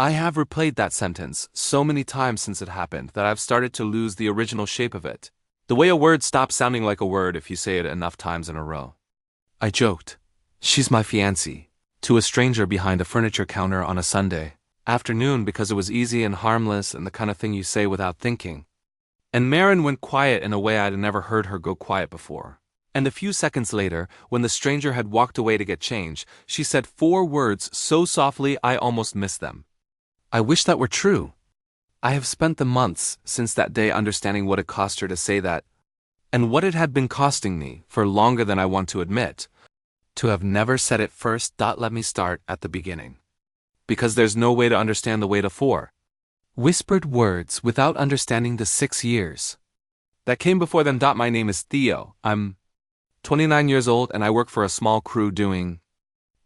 I have replayed that sentence so many times since it happened that I've started to lose the original shape of it. The way a word stops sounding like a word if you say it enough times in a row. I joked, "She's my fiancée," to a stranger behind a furniture counter on a Sunday afternoon because it was easy and harmless and the kind of thing you say without thinking. And Maren went quiet in a way I'd never heard her go quiet before. And a few seconds later, when the stranger had walked away to get change, she said 4 words so softly I almost missed them. I wish that were true. I have spent the months since that day understanding what it cost her to say that, and what it had been costing me, for longer than I want to admit, to have never said it first. Let me start at the beginning. Because there's no way to understand the weight of 4 whispered words without understanding the 6 years that came before them. My name is Theo. I'm 29 years old and I work for a small crew doing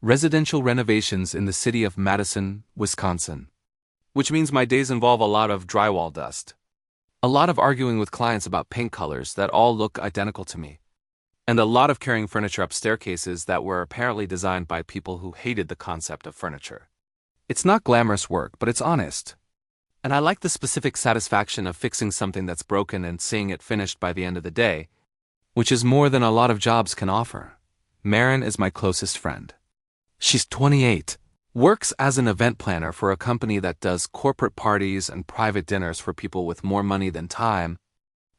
residential renovations in the city of Madison, Wisconsin. Which means my days involve a lot of drywall dust. A lot of arguing with clients about paint colors that all look identical to me. And a lot of carrying furniture up staircases that were apparently designed by people who hated the concept of furniture. It's not glamorous work, but it's honest. And I like the specific satisfaction of fixing something that's broken and seeing it finished by the end of the day, which is more than a lot of jobs can offer. Maren is my closest friend. She's 28. Works as an event planner for a company that does corporate parties and private dinners for people with more money than time,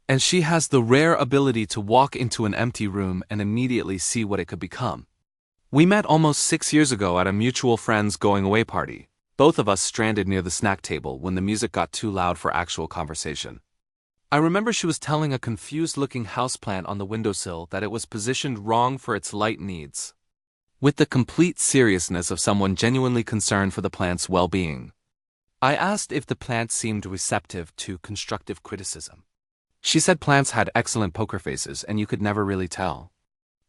and she has the rare ability to walk into an empty room and immediately see what it could become. We met almost 6 years ago at a mutual friend's going-away party, both of us stranded near the snack table when the music got too loud for actual conversation. I remember she was telling a confused-looking houseplant on the windowsill that it was positioned wrong for its light needs, with the complete seriousness of someone genuinely concerned for the plant's well-being. I asked if the plant seemed receptive to constructive criticism. She said plants had excellent poker faces and you could never really tell.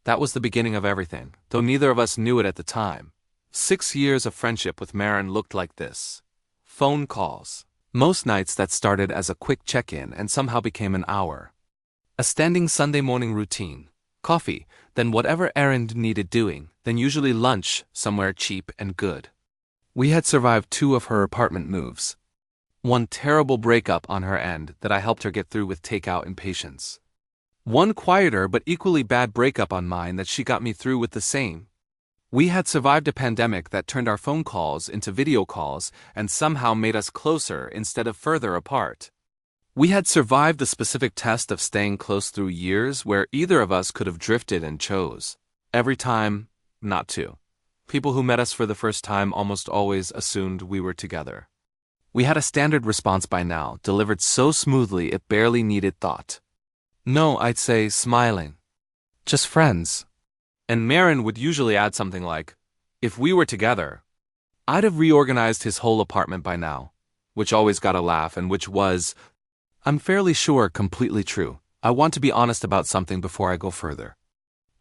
That was the beginning of everything, though neither of us knew it at the time. 6 years of friendship with Maren looked like this. Phone calls. Most nights that started as a quick check-in and somehow became an hour. A standing Sunday morning routine. Coffee, then whatever errand needed doing, then usually lunch somewhere cheap and good. We had survived 2 of her apartment moves. One terrible breakup on her end that I helped her get through with takeout and patience. One quieter but equally bad breakup on mine that she got me through with the same. We had survived a pandemic that turned our phone calls into video calls and somehow made us closer instead of further apart. We had survived the specific test of staying close through years where either of us could have drifted and chose, every time, not to. People who met us for the first time almost always assumed we were together. We had a standard response by now, delivered so smoothly it barely needed thought. No, I'd say smiling. Just friends. And Maren would usually add something like, if we were together, I'd have reorganized his whole apartment by now, which always got a laugh and which was, I'm fairly sure, completely true. I want to be honest about something before I go further.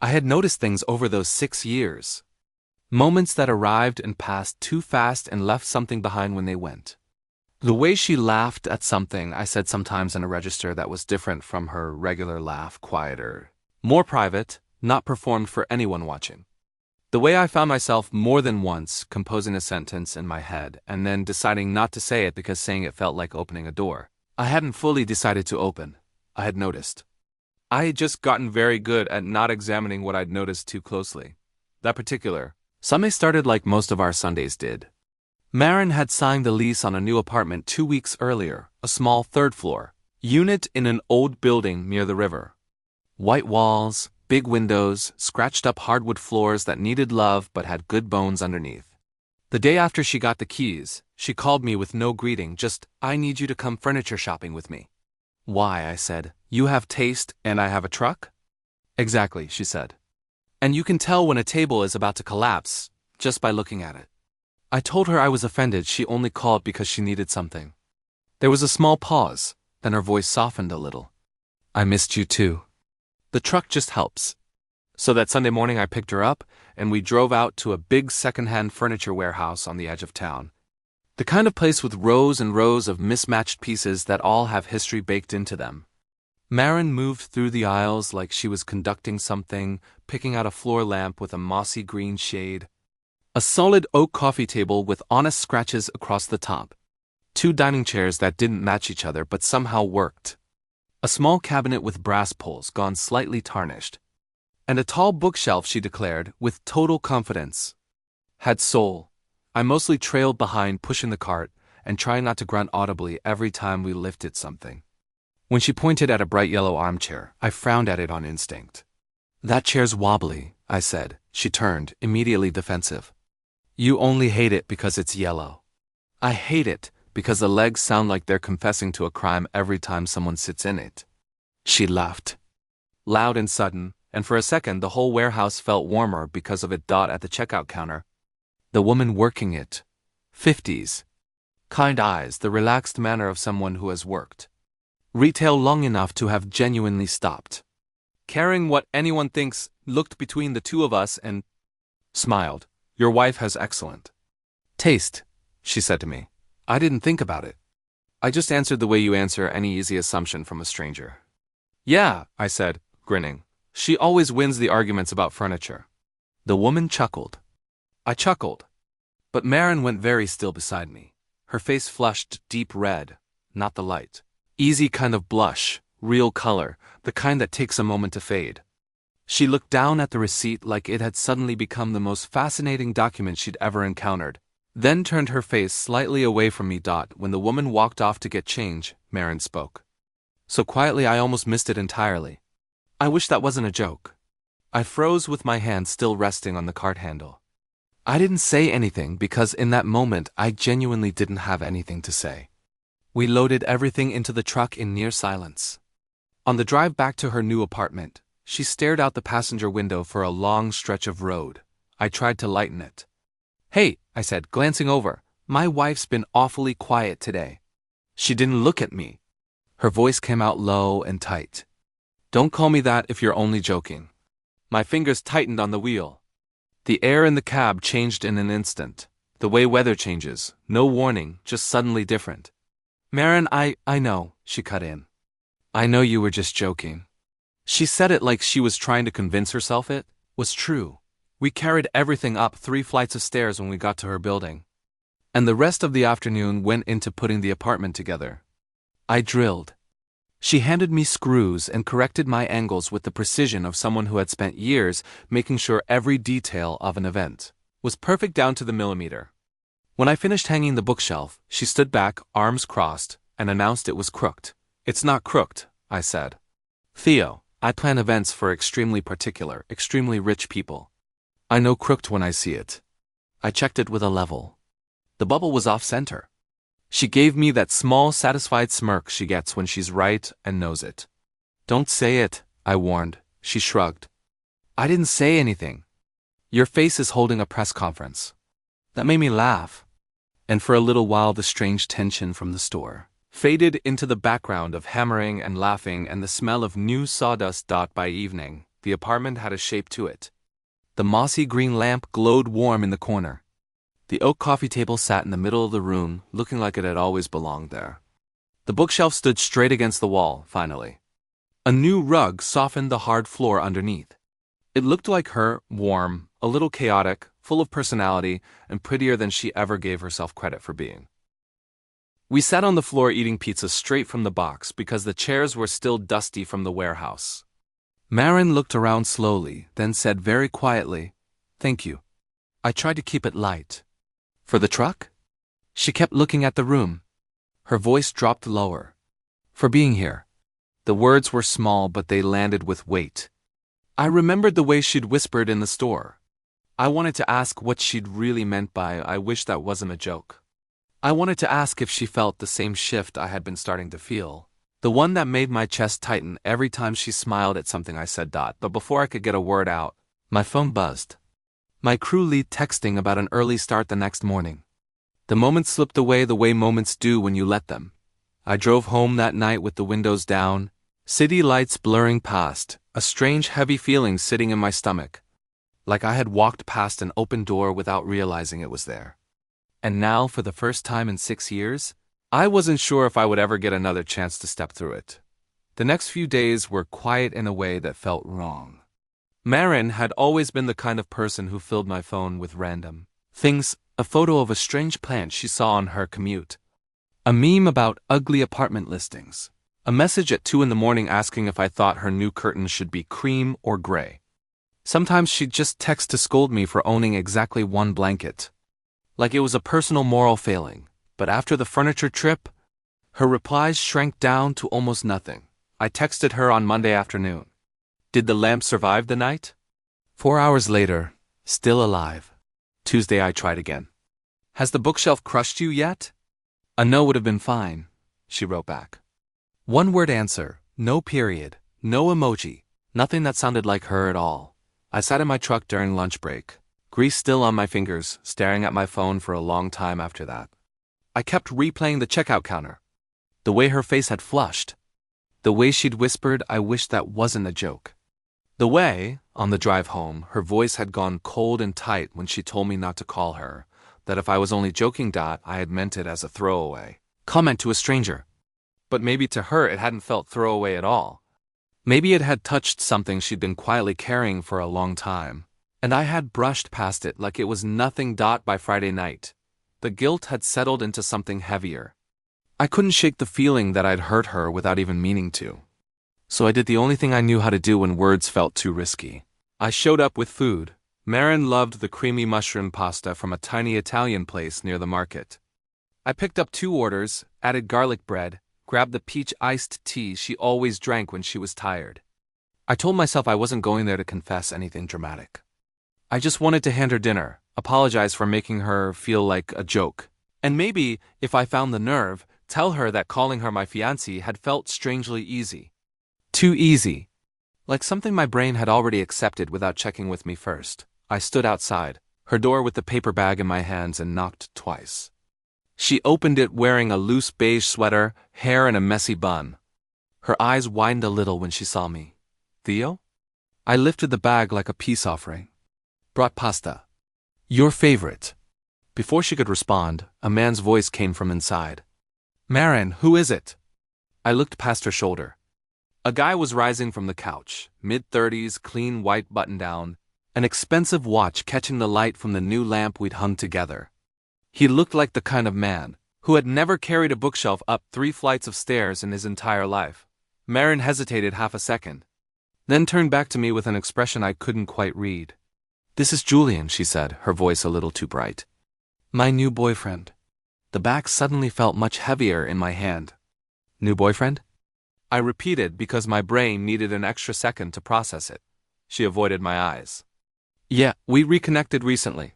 I had noticed things over those 6 years. Moments that arrived and passed too fast and left something behind when they went. The way she laughed at something I said sometimes in a register that was different from her regular laugh, quieter, more private, not performed for anyone watching. The way I found myself more than once composing a sentence in my head and then deciding not to say it because saying it felt like opening a door I hadn't fully decided to open. I had noticed. I had just gotten very good at not examining what I'd noticed too closely. That particular Sunday started like most of our Sundays did. Maren had signed the lease on a new apartment 2 weeks earlier, a small 3rd-floor unit in an old building near the river. White walls, big windows, scratched-up hardwood floors that needed love but had good bones underneath. The day after she got the keys, she called me with no greeting, just, I need you to come furniture shopping with me. Why, I said. You have taste and I have a truck? Exactly, she said. And you can tell when a table is about to collapse, just by looking at it. I told her I was offended she only called because she needed something. There was a small pause, then her voice softened a little. I missed you too. The truck just helps. So that Sunday morning I picked her up, and we drove out to a big second-hand furniture warehouse on the edge of town. The kind of place with rows and rows of mismatched pieces that all have history baked into them. Maren moved through the aisles like she was conducting something, picking out a floor lamp with a mossy green shade. A solid oak coffee table with honest scratches across the top. 2 dining chairs that didn't match each other but somehow worked. A small cabinet with brass pulls gone slightly tarnished. And a tall bookshelf, she declared, with total confidence. Had soul. I mostly trailed behind, pushing the cart, and trying not to grunt audibly every time we lifted something. When she pointed at a bright yellow armchair, I frowned at it on instinct. "That chair's wobbly," I said. She turned, immediately defensive. "You only hate it because it's yellow." "I hate it because the legs sound like they're confessing to a crime every time someone sits in it." She laughed. Loud and sudden, and for a second the whole warehouse felt warmer because of a dot at the checkout counter. The woman working it. 50s. Kind eyes, the relaxed manner of someone who has worked retail long enough to have genuinely stopped caring what anyone thinks, looked between the two of us and smiled. "Your wife has excellent taste," she said to me. I didn't think about it. I just answered the way you answer any easy assumption from a stranger. "Yeah," I said, grinning. "She always wins the arguments about furniture." The woman chuckled. I chuckled. But Maren went very still beside me. Her face flushed deep red, not the light. Easy kind of blush, real color, the kind that takes a moment to fade. She looked down at the receipt like it had suddenly become the most fascinating document she'd ever encountered, then turned her face slightly away from me. When the woman walked off to get change, Maren spoke. So quietly I almost missed it entirely. "I wish that wasn't a joke." I froze with my hand still resting on the cart handle. I didn't say anything because in that moment I genuinely didn't have anything to say. We loaded everything into the truck in near silence. On the drive back to her new apartment, she stared out the passenger window for a long stretch of road. I tried to lighten it. "Hey," I said, glancing over, "my wife's been awfully quiet today." She didn't look at me. Her voice came out low and tight. "Don't call me that if you're only joking." My fingers tightened on the wheel. The air in the cab changed in an instant. The way weather changes, no warning, just suddenly different. "Maren, I know," she cut in. "I know you were just joking." She said it like she was trying to convince herself it was true. We carried everything up 3 flights of stairs when we got to her building. And the rest of the afternoon went into putting the apartment together. I drilled. She handed me screws and corrected my angles with the precision of someone who had spent years making sure every detail of an event was perfect down to the millimeter. When I finished hanging the bookshelf, she stood back, arms crossed, and announced it was crooked. "It's not crooked," I said. "Theo, I plan events for extremely particular, extremely rich people. I know crooked when I see it." I checked it with a level. The bubble was off-center. She gave me that small, satisfied smirk she gets when she's right and knows it. "Don't say it," I warned. She shrugged. "I didn't say anything. Your face is holding a press conference." That made me laugh. And for a little while the strange tension from the store faded into the background of hammering and laughing and the smell of new sawdust. By evening, the apartment had a shape to it. The mossy green lamp glowed warm in the corner. The oak coffee table sat in the middle of the room, looking like it had always belonged there. The bookshelf stood straight against the wall, finally. A new rug softened the hard floor underneath. It looked like her, warm, a little chaotic, full of personality, and prettier than she ever gave herself credit for being. We sat on the floor eating pizza straight from the box because the chairs were still dusty from the warehouse. Maren looked around slowly, then said very quietly, "Thank you." I tried to keep it light. "For the truck?" She kept looking at the room. Her voice dropped lower. "For being here." The words were small, but they landed with weight. I remembered the way she'd whispered in the store. I wanted to ask what she'd really meant by "I wish that wasn't a joke." I wanted to ask if she felt the same shift I had been starting to feel, the one that made my chest tighten every time she smiled at something I said. But before I could get a word out, my phone buzzed. My crew lead texting about an early start the next morning. The moments slipped away the way moments do when you let them. I drove home that night with the windows down, city lights blurring past, a strange heavy feeling sitting in my stomach, like I had walked past an open door without realizing it was there. And now, for the first time in 6 years, I wasn't sure if I would ever get another chance to step through it. The next few days were quiet in a way that felt wrong. Maren had always been the kind of person who filled my phone with random Things, a photo of a strange plant she saw on her commute. A meme about ugly apartment listings. A message at 2 in the morning asking if I thought her new curtains should be cream or gray. Sometimes she'd just text to scold me for owning exactly one blanket. Like it was a personal moral failing. But after the furniture trip, her replies shrank down to almost nothing. I texted her on Monday afternoon. Did the lamp survive the night? 4 hours later, still alive. Tuesday I tried again. Has the bookshelf crushed you yet? A no would have been fine, she wrote back. One word answer, no period, no emoji, nothing that sounded like her at all. I sat in my truck during lunch break, grease still on my fingers, staring at my phone for a long time after that. I kept replaying the checkout counter. The way her face had flushed. The way she'd whispered, I wish that wasn't a joke. The way, on the drive home, her voice had gone cold and tight when she told me not to call her, that if I was only joking, I had meant it as a throwaway comment to a stranger. But maybe to her it hadn't felt throwaway at all. Maybe it had touched something she'd been quietly carrying for a long time, and I had brushed past it like it was nothing. By Friday night, the guilt had settled into something heavier. I couldn't shake the feeling that I'd hurt her without even meaning to. So I did the only thing I knew how to do when words felt too risky. I showed up with food. Maren loved the creamy mushroom pasta from a tiny Italian place near the market. I picked up 2 orders, added garlic bread, grabbed the peach iced tea she always drank when she was tired. I told myself I wasn't going there to confess anything dramatic. I just wanted to hand her dinner, apologize for making her feel like a joke, and maybe, if I found the nerve, tell her that calling her my fiancée had felt strangely easy. Too easy. Like something my brain had already accepted without checking with me first. I stood outside, her door with the paper bag in my hands, and knocked twice. She opened it wearing a loose beige sweater, hair in a messy bun. Her eyes widened a little when she saw me. Theo? I lifted the bag like a peace offering. Brought pasta. Your favorite. Before she could respond, a man's voice came from inside. Maren, who is it? I looked past her shoulder. A guy was rising from the couch, mid-30s, clean white button-down, an expensive watch catching the light from the new lamp we'd hung together. He looked like the kind of man who had never carried a bookshelf up 3 flights of stairs in his entire life. Maren hesitated half a second, then turned back to me with an expression I couldn't quite read. This is Julian, she said, her voice a little too bright. My new boyfriend. The bag suddenly felt much heavier in my hand. New boyfriend? I repeated because my brain needed an extra second to process it. She avoided my eyes. Yeah, we reconnected recently.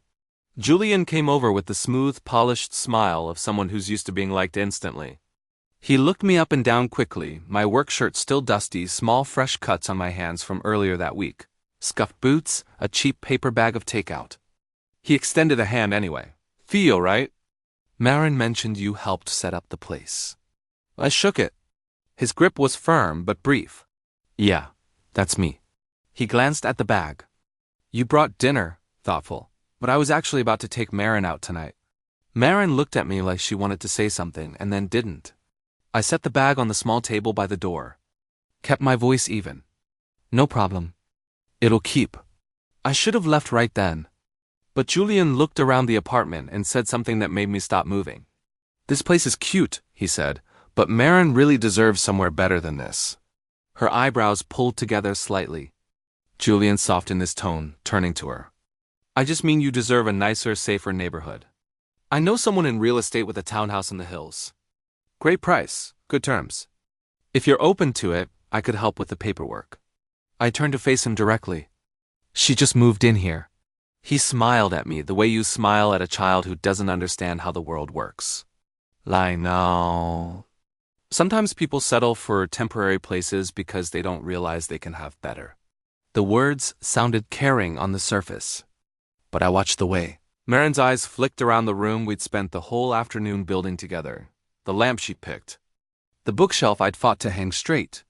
Julian came over with the smooth, polished smile of someone who's used to being liked instantly. He looked me up and down quickly, my work shirt still dusty, small fresh cuts on my hands from earlier that week. Scuffed boots, a cheap paper bag of takeout. He extended a hand anyway. Theo, right? Maren mentioned you helped set up the place. I shook it. His grip was firm but brief. Yeah, that's me. He glanced at the bag. You brought dinner, thoughtful, but I was actually about to take Maren out tonight. Maren looked at me like she wanted to say something and then didn't. I set the bag on the small table by the door. Kept my voice even. No problem. It'll keep. I should have left right then. But Julian looked around the apartment and said something that made me stop moving. This place is cute, he said, but Maren really deserves somewhere better than this. Her eyebrows pulled together slightly. Julian softened his tone, turning to her. I just mean you deserve a nicer, safer neighborhood. I know someone in real estate with a townhouse in the hills. Great price, good terms. If you're open to it, I could help with the paperwork. I turned to face him directly. She just moved in here. He smiled at me the way you smile at a child who doesn't understand how the world works. I know. Sometimes people settle for temporary places because they don't realize they can have better. The words sounded caring on the surface, but I watched the way. Maren's eyes flicked around the room we'd spent the whole afternoon building together. The lamp she picked. The bookshelf I'd fought to hang straight.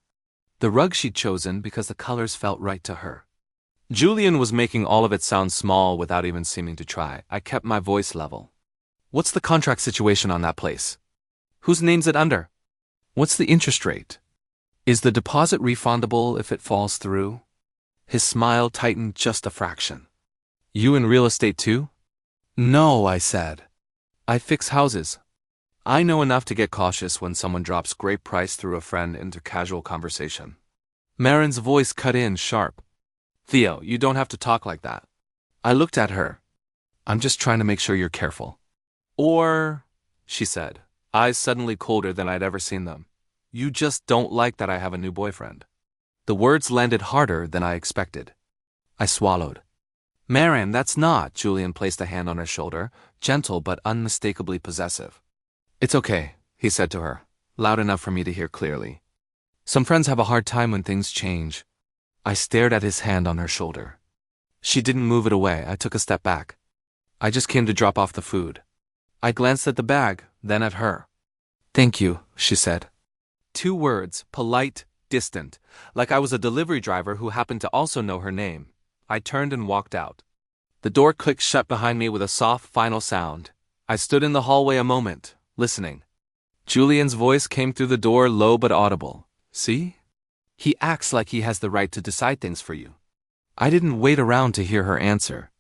The rug she'd chosen because the colors felt right to her. Julian was making all of it sound small without even seeming to try. I kept my voice level. What's the contract situation on that place? Whose name's it under? What's the interest rate? Is the deposit refundable if it falls through? His smile tightened just a fraction. You in real estate too? No, I said. I fix houses. I know enough to get cautious when someone drops great price through a friend into casual conversation. Maren's voice cut in sharp. Theo, you don't have to talk like that. I looked at her. I'm just trying to make sure you're careful. Or, she said, eyes suddenly colder than I'd ever seen them. You just don't like that I have a new boyfriend. The words landed harder than I expected. I swallowed. Maren, that's not. Julian placed a hand on her shoulder, gentle but unmistakably possessive. It's okay, he said to her, loud enough for me to hear clearly. Some friends have a hard time when things change. I stared at his hand on her shoulder. She didn't move it away. I took a step back. I just came to drop off the food. I glanced at the bag, then at her. Thank you, she said. 2 words, polite, distant, like I was a delivery driver who happened to also know her name. I turned and walked out. The door clicked shut behind me with a soft, final sound. I stood in the hallway a moment, listening. Julian's voice came through the door, low but audible. See? He acts like he has the right to decide things for you. I didn't wait around to hear her answer.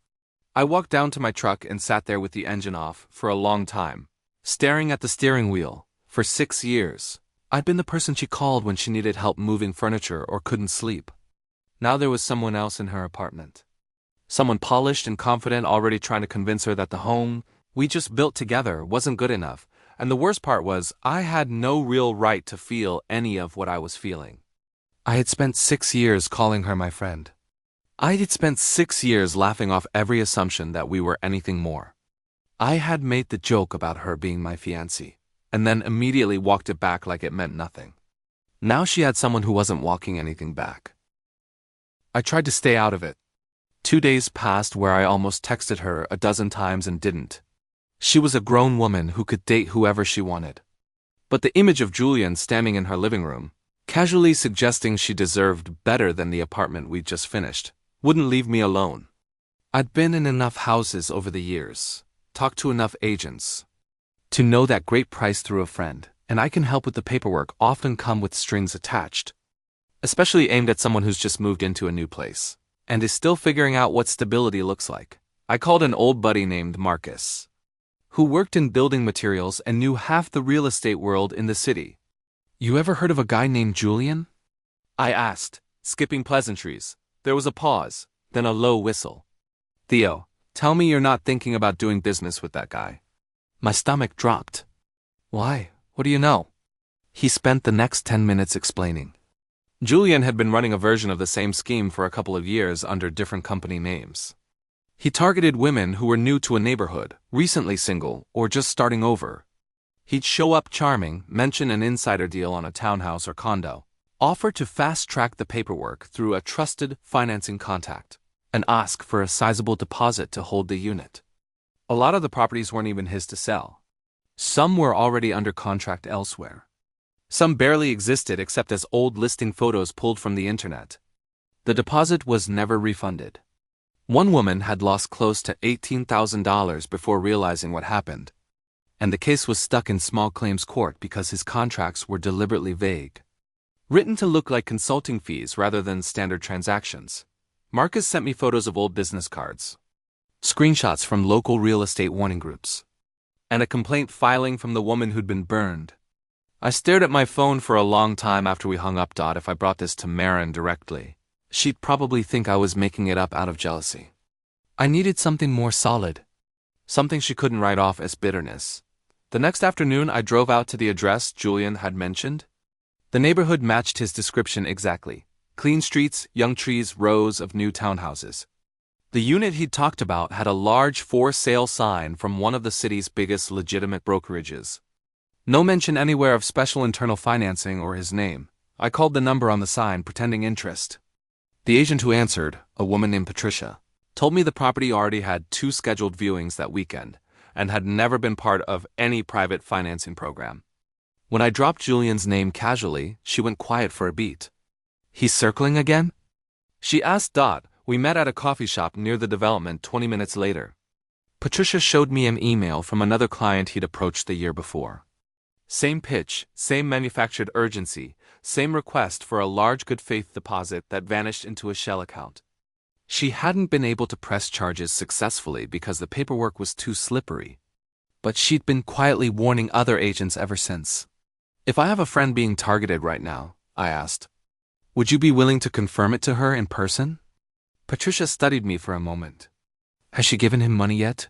I walked down to my truck and sat there with the engine off for a long time, staring at the steering wheel. For 6 years, I'd been the person she called when she needed help moving furniture or couldn't sleep. Now there was someone else in her apartment. Someone polished and confident, already trying to convince her that the home we just built together wasn't good enough, and the worst part was I had no real right to feel any of what I was feeling. I had spent 6 years calling her my friend. I had spent 6 years laughing off every assumption that we were anything more. I had made the joke about her being my fiancée, and then immediately walked it back like it meant nothing. Now she had someone who wasn't walking anything back. I tried to stay out of it. 2 days passed where I almost texted her a dozen times and didn't. She was a grown woman who could date whoever she wanted. But the image of Julian standing in her living room, casually suggesting she deserved better than the apartment we'd just finished, wouldn't leave me alone. I'd been in enough houses over the years, talked to enough agents, to know that great price through a friend, and I can help with the paperwork, often come with strings attached. Especially aimed at someone who's just moved into a new place, and is still figuring out what stability looks like. I called an old buddy named Marcus, who worked in building materials and knew half the real estate world in the city. You ever heard of a guy named Julian? I asked, skipping pleasantries. There was a pause, then a low whistle. Theo, tell me you're not thinking about doing business with that guy. My stomach dropped. Why? What do you know? He spent the next 10 minutes explaining. Julian had been running a version of the same scheme for a couple of years under different company names. He targeted women who were new to a neighborhood, recently single, or just starting over. He'd show up charming, mention an insider deal on a townhouse or condo, offer to fast-track the paperwork through a trusted financing contact, and ask for a sizable deposit to hold the unit. A lot of the properties weren't even his to sell. Some were already under contract elsewhere. Some barely existed except as old listing photos pulled from the internet. The deposit was never refunded. One woman had lost close to $18,000 before realizing what happened, and the case was stuck in small claims court because his contracts were deliberately vague, written to look like consulting fees rather than standard transactions. Marcus sent me photos of old business cards, screenshots from local real estate warning groups, and a complaint filing from the woman who'd been burned. I stared at my phone for a long time after we hung up. If I brought this to Maren directly, she'd probably think I was making it up out of jealousy. I needed something more solid, something she couldn't write off as bitterness. The next afternoon, I drove out to the address Julian had mentioned. The neighborhood matched his description exactly. Clean streets, young trees, rows of new townhouses. The unit he'd talked about had a large for sale sign from one of the city's biggest legitimate brokerages. No mention anywhere of special internal financing or his name. I called the number on the sign, pretending interest. The agent who answered, a woman named Patricia, told me the property already had 2 scheduled viewings that weekend and had never been part of any private financing program. When I dropped Julian's name casually, she went quiet for a beat. He's circling again? She asked. We met at a coffee shop near the development 20 minutes later. Patricia showed me an email from another client he'd approached the year before. Same pitch, same manufactured urgency, same request for a large good faith deposit that vanished into a shell account. She hadn't been able to press charges successfully because the paperwork was too slippery. But she'd been quietly warning other agents ever since. If I have a friend being targeted right now, I asked, would you be willing to confirm it to her in person? Patricia studied me for a moment. Has she given him money yet?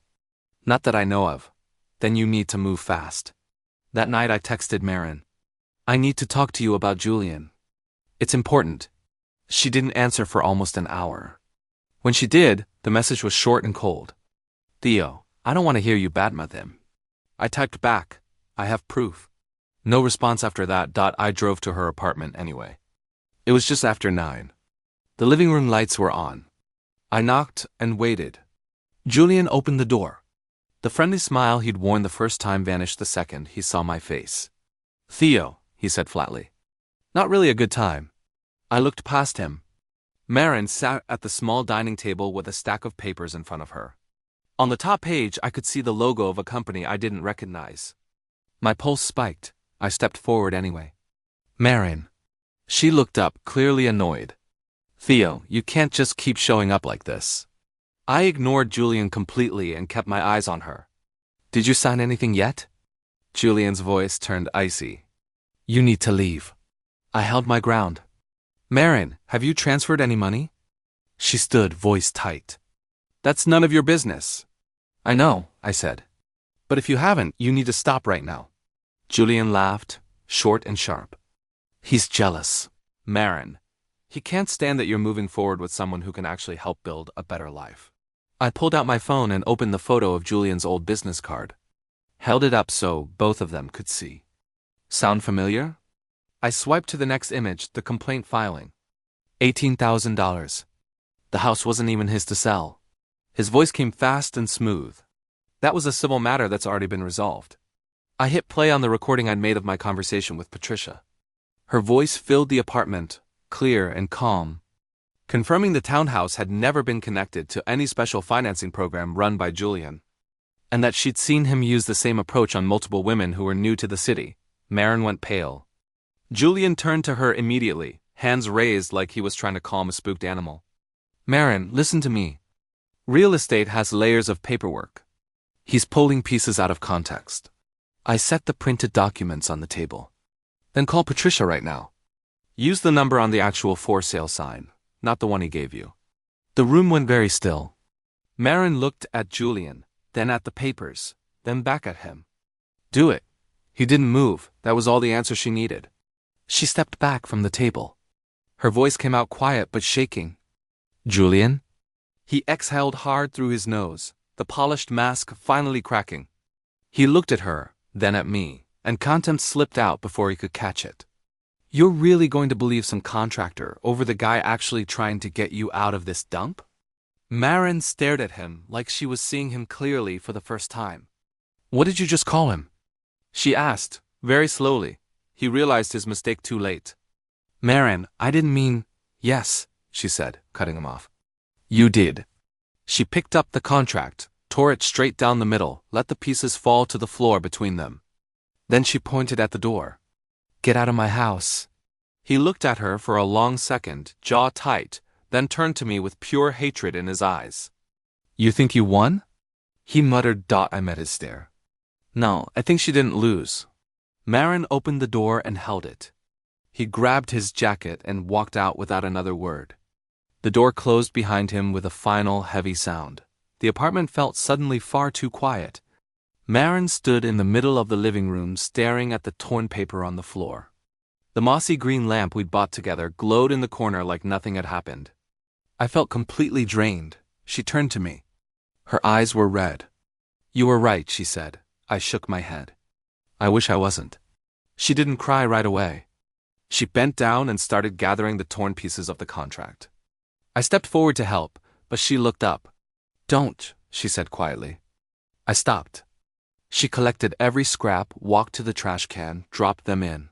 Not that I know of. Then you need to move fast. That night I texted Maren. I need to talk to you about Julian. It's important. She didn't answer for almost an hour. When she did, the message was short and cold. Theo, I don't want to hear you badmouth him. I typed back, I have proof. No response after that. I drove to her apartment anyway. It was just after 9. The living room lights were on. I knocked and waited. Julian opened the door. The friendly smile he'd worn the first time vanished the second he saw my face. Theo, he said flatly. Not really a good time. I looked past him. Maren sat at the small dining table with a stack of papers in front of her. On the top page, I could see the logo of a company I didn't recognize. My pulse spiked. I stepped forward anyway. Maren. She looked up, clearly annoyed. Theo, you can't just keep showing up like this. I ignored Julian completely and kept my eyes on her. Did you sign anything yet? Julian's voice turned icy. You need to leave. I held my ground. Maren, have you transferred any money? She stood, voice tight. That's none of your business. I know, I said. But if you haven't, you need to stop right now. Julian laughed, short and sharp. He's jealous. Maren, he can't stand that you're moving forward with someone who can actually help build a better life. I pulled out my phone and opened the photo of Julian's old business card. Held it up so both of them could see. Sound familiar? I swiped to the next image, the complaint filing. $18,000. The house wasn't even his to sell. His voice came fast and smooth. That was a civil matter that's already been resolved. I hit play on the recording I'd made of my conversation with Patricia. Her voice filled the apartment, clear and calm, confirming the townhouse had never been connected to any special financing program run by Julian, and that she'd seen him use the same approach on multiple women who were new to the city. Maren went pale. Julian turned to her immediately, hands raised like he was trying to calm a spooked animal. Maren, listen to me. Real estate has layers of paperwork. He's pulling pieces out of context. I set the printed documents on the table. Then call Patricia right now. Use the number on the actual for sale sign, not the one he gave you. The room went very still. Maren looked at Julian, then at the papers, then back at him. Do it. He didn't move. That was all the answer she needed. She stepped back from the table. Her voice came out quiet but shaking. Julian? He exhaled hard through his nose, the polished mask finally cracking. He looked at her, then at me, and contempt slipped out before he could catch it. You're really going to believe some contractor over the guy actually trying to get you out of this dump? Maren stared at him like she was seeing him clearly for the first time. What did you just call him? She asked, very slowly. He realized his mistake too late. Maren, I didn't mean... Yes, she said, cutting him off. You did. She picked up the contract, tore it straight down the middle, let the pieces fall to the floor between them. Then she pointed at the door. Get out of my house. He looked at her for a long second, jaw tight, then turned to me with pure hatred in his eyes. You think you won? He muttered. I met his stare. No, I think she didn't lose. Maren opened the door and held it. He grabbed his jacket and walked out without another word. The door closed behind him with a final heavy sound. The apartment felt suddenly far too quiet. Maren stood in the middle of the living room staring at the torn paper on the floor. The mossy green lamp we'd bought together glowed in the corner like nothing had happened. I felt completely drained. She turned to me. Her eyes were red. You were right, she said. I shook my head. I wish I wasn't. She didn't cry right away. She bent down and started gathering the torn pieces of the contract. I stepped forward to help, but she looked up. Don't, she said quietly. I stopped. She collected every scrap, walked to the trash can, dropped them in.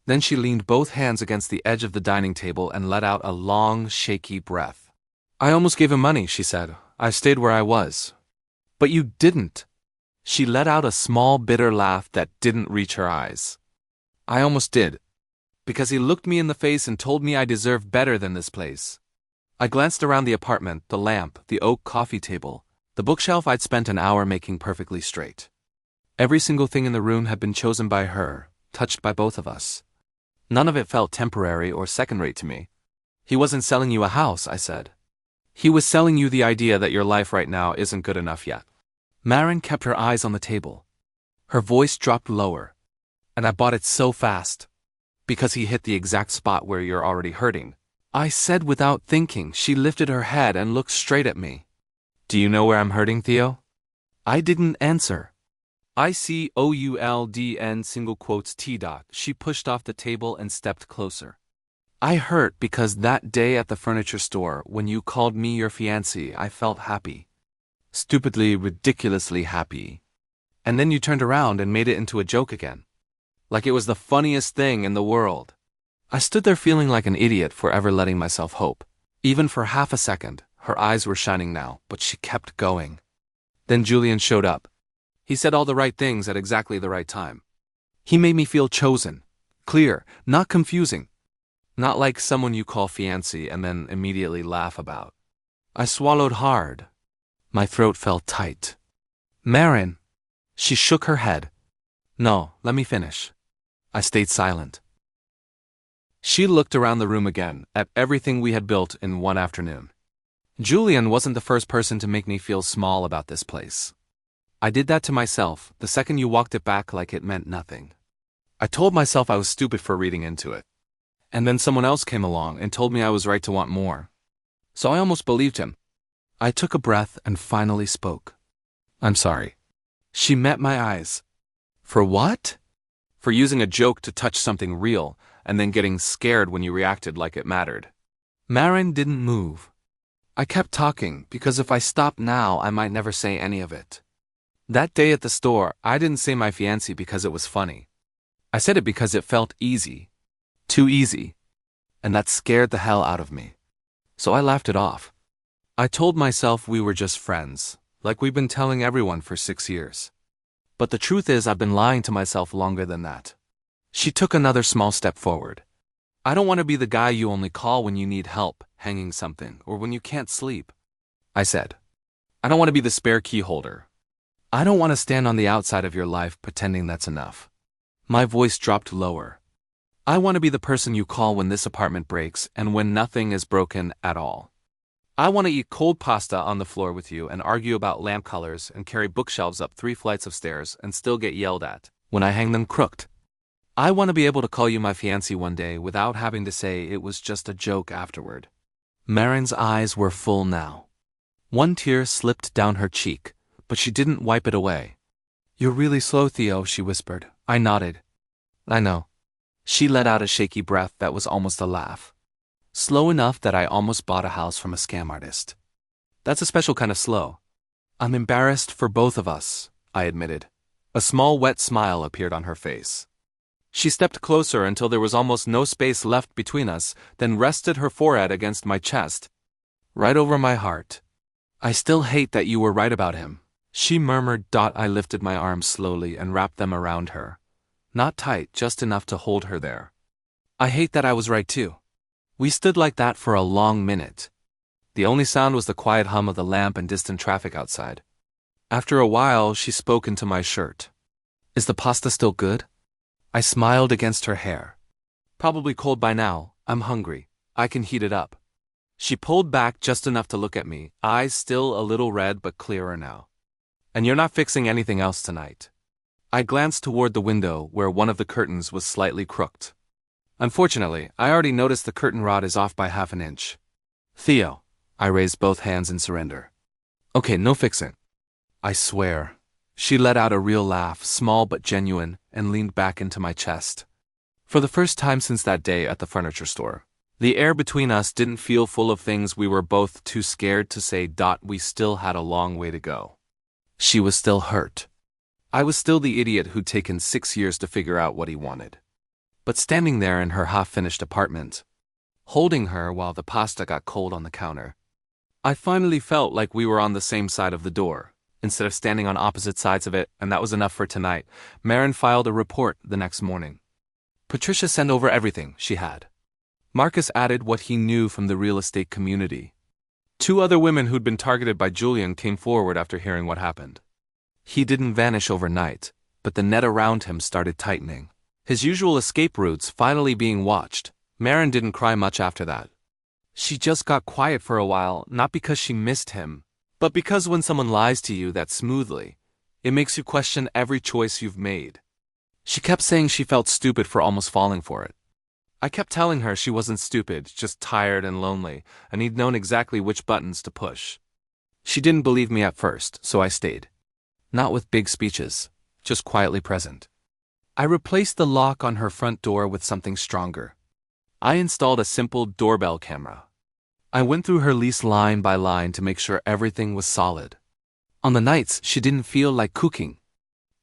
Then she leaned both hands against the edge of the dining table and let out a long, shaky breath. I almost gave him money, she said. I stayed where I was. But you didn't. She let out a small, bitter laugh that didn't reach her eyes. I almost did. Because he looked me in the face and told me I deserved better than this place. I glanced around the apartment, the lamp, the oak coffee table, the bookshelf I'd spent an hour making perfectly straight. Every single thing in the room had been chosen by her, touched by both of us. None of it felt temporary or second-rate to me. He wasn't selling you a house, I said. He was selling you the idea that your life right now isn't good enough yet. Maren kept her eyes on the table. Her voice dropped lower. And I bought it so fast. Because he hit the exact spot where you're already hurting. I said without thinking. She lifted her head and looked straight at me. Do you know where I'm hurting, Theo? I didn't answer. ICOULDN single quotes T. She pushed off the table and stepped closer. I hurt because that day at the furniture store, when you called me your fiancée, I felt happy. Stupidly, ridiculously happy. And then you turned around and made it into a joke again. Like it was the funniest thing in the world. I stood there feeling like an idiot for ever letting myself hope. Even for half a second, her eyes were shining now, but she kept going. Then Julian showed up. He said all the right things at exactly the right time. He made me feel chosen, clear, not confusing. Not like someone you call fiancé and then immediately laugh about. I swallowed hard. My throat felt tight. Maren. She shook her head. No, let me finish. I stayed silent. She looked around the room again, at everything we had built in one afternoon. Julian wasn't the first person to make me feel small about this place. I did that to myself the second you walked it back like it meant nothing. I told myself I was stupid for reading into it. And then someone else came along and told me I was right to want more. So I almost believed him. I took a breath and finally spoke. I'm sorry. She met my eyes. For what? For using a joke to touch something real, and then getting scared when you reacted like it mattered. Maren didn't move. I kept talking, because if I stopped now, I might never say any of it. That day at the store, I didn't say my fiancé because it was funny. I said it because it felt easy. Too easy. And that scared the hell out of me. So I laughed it off. I told myself we were just friends, like we've been telling everyone for 6 years. But the truth is I've been lying to myself longer than that. She took another small step forward. I don't want to be the guy you only call when you need help hanging something or when you can't sleep. I said. I don't want to be the spare key holder. I don't want to stand on the outside of your life pretending that's enough. My voice dropped lower. I want to be the person you call when this apartment breaks and when nothing is broken at all. I want to eat cold pasta on the floor with you and argue about lamp colors and carry bookshelves up 3 flights of stairs and still get yelled at when I hang them crooked. I want to be able to call you my fiancé one day without having to say it was just a joke afterward. Maren's eyes were full now. One tear slipped down her cheek, but she didn't wipe it away. You're really slow, Theo, she whispered. I nodded. I know. She let out a shaky breath that was almost a laugh. Slow enough that I almost bought a house from a scam artist. That's a special kind of slow. I'm embarrassed for both of us, I admitted. A small wet smile appeared on her face. She stepped closer until there was almost no space left between us, then rested her forehead against my chest. Right over my heart. I still hate that you were right about him, she murmured. I lifted my arms slowly and wrapped them around her. Not tight, just enough to hold her there. I hate that I was right too. We stood like that for a long minute. The only sound was the quiet hum of the lamp and distant traffic outside. After a while, she spoke into my shirt. Is the pasta still good? I smiled against her hair. Probably cold by now. I'm hungry. I can heat it up. She pulled back just enough to look at me, eyes still a little red but clearer now. And you're not fixing anything else tonight. I glanced toward the window where one of the curtains was slightly crooked. Unfortunately, I already noticed the curtain rod is off by half an inch. Theo, I raised both hands in surrender. Okay, no fixing. I swear. She let out a real laugh, small but genuine, and leaned back into my chest. For the first time since that day at the furniture store, the air between us didn't feel full of things we were both too scared to say. We still had a long way to go. She was still hurt. I was still the idiot who'd taken 6 years to figure out what he wanted. But standing there in her half-finished apartment, holding her while the pasta got cold on the counter, I finally felt like we were on the same side of the door, instead of standing on opposite sides of it, and that was enough for tonight. Maren filed a report the next morning. Patricia sent over everything she had. Marcus added what he knew from the real estate community. 2 other women who'd been targeted by Julian came forward after hearing what happened. He didn't vanish overnight, but the net around him started tightening. His usual escape routes finally being watched. Maren didn't cry much after that. She just got quiet for a while, not because she missed him, but because when someone lies to you that smoothly, it makes you question every choice you've made. She kept saying she felt stupid for almost falling for it. I kept telling her she wasn't stupid, just tired and lonely, and he'd known exactly which buttons to push. She didn't believe me at first, so I stayed. Not with big speeches, just quietly present. I replaced the lock on her front door with something stronger. I installed a simple doorbell camera. I went through her lease line by line to make sure everything was solid. On the nights she didn't feel like cooking,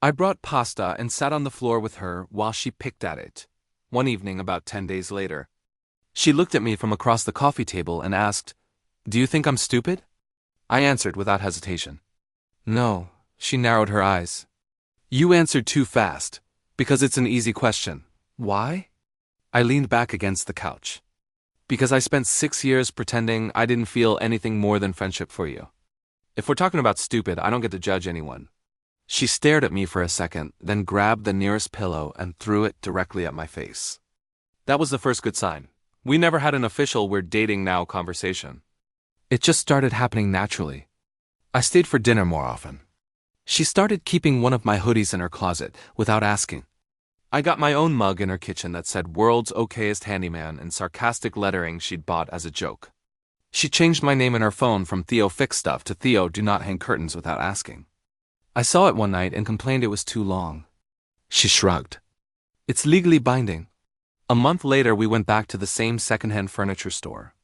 I brought pasta and sat on the floor with her while she picked at it. One evening, about 10 days later, she looked at me from across the coffee table and asked, "Do you think I'm stupid?" I answered without hesitation. "No." She narrowed her eyes. "You answered too fast, because it's an easy question. Why?" I leaned back against the couch. "Because I spent 6 years pretending I didn't feel anything more than friendship for you. If we're talking about stupid, I don't get to judge anyone." She stared at me for a second, then grabbed the nearest pillow and threw it directly at my face. That was the first good sign. We never had an official "we're dating now" conversation. It just started happening naturally. I stayed for dinner more often. She started keeping one of my hoodies in her closet without asking. I got my own mug in her kitchen that said "World's Okayest Handyman" in sarcastic lettering she'd bought as a joke. She changed my name in her phone from Theo Fix Stuff to Theo Do Not Hang Curtains without asking. I saw it one night and complained it was too long. She shrugged. "It's legally binding." A month later, we went back to the same secondhand furniture store.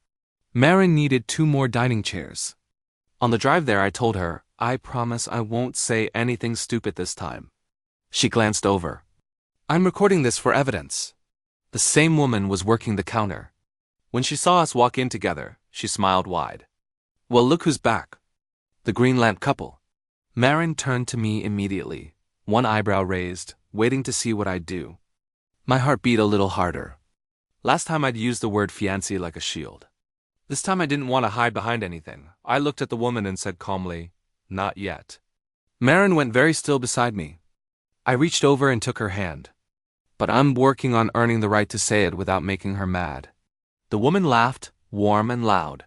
Maren needed 2 more dining chairs. On the drive there, I told her, "I promise I won't say anything stupid this time." She glanced over. "I'm recording this for evidence." The same woman was working the counter. When she saw us walk in together, she smiled wide. "Well, look who's back. The green lamp couple." Maren turned to me immediately, one eyebrow raised, waiting to see what I'd do. My heart beat a little harder. Last time I'd used the word fiancé like a shield. This time I didn't want to hide behind anything. I looked at the woman and said calmly, "Not yet." Maren went very still beside me. I reached over and took her hand. "But I'm working on earning the right to say it without making her mad." The woman laughed, warm and loud.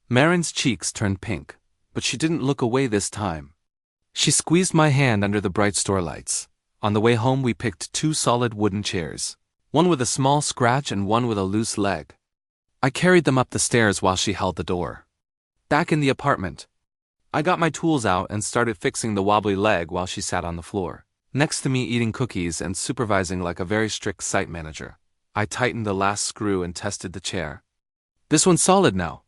Maren's cheeks turned pink, but she didn't look away this time. She squeezed my hand under the bright store lights. On the way home, we picked 2 solid wooden chairs, one with a small scratch and one with a loose leg. I carried them up the stairs while she held the door. Back in the apartment, I got my tools out and started fixing the wobbly leg while she sat on the floor, next to me eating cookies and supervising like a very strict site manager. I tightened the last screw and tested the chair. "This one's solid now."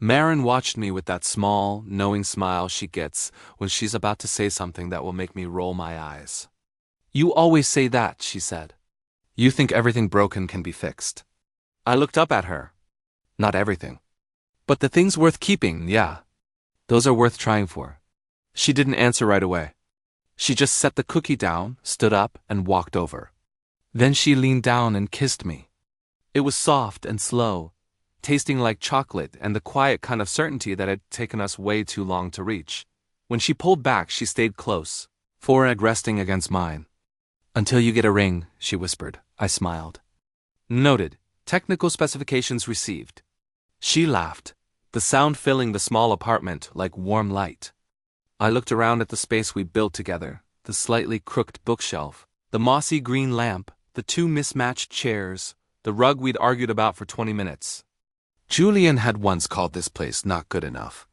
Maren watched me with that small, knowing smile she gets when she's about to say something that will make me roll my eyes. "You always say that," she said. "You think everything broken can be fixed." I looked up at her. "Not everything. But the things worth keeping, yeah. Those are worth trying for." She didn't answer right away. She just set the cookie down, stood up, and walked over. Then she leaned down and kissed me. It was soft and slow, tasting like chocolate and the quiet kind of certainty that had taken us way too long to reach. When she pulled back, she stayed close, forehead resting against mine. "Until you get a ring," she whispered. I smiled. "Noted. Technical specifications received." She laughed, the sound filling the small apartment like warm light. I looked around at the space we built together, the slightly crooked bookshelf, the mossy green lamp, the 2 mismatched chairs, the rug we'd argued about for 20 minutes. Julian had once called this place not good enough.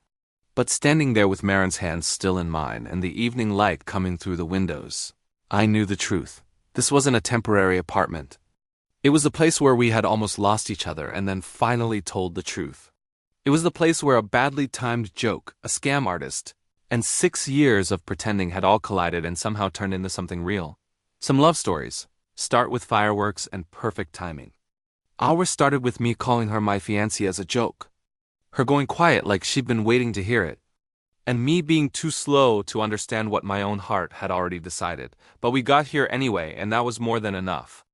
But standing there with Maren's hands still in mine and the evening light coming through the windows, I knew the truth. This wasn't a temporary apartment. It was the place where we had almost lost each other and then finally told the truth. It was the place where a badly timed joke, a scam artist, and 6 years of pretending had all collided and somehow turned into something real. Some love stories start with fireworks and perfect timing. Ours started with me calling her my fiancée as a joke, her going quiet like she'd been waiting to hear it, and me being too slow to understand what my own heart had already decided. But we got here anyway, and that was more than enough.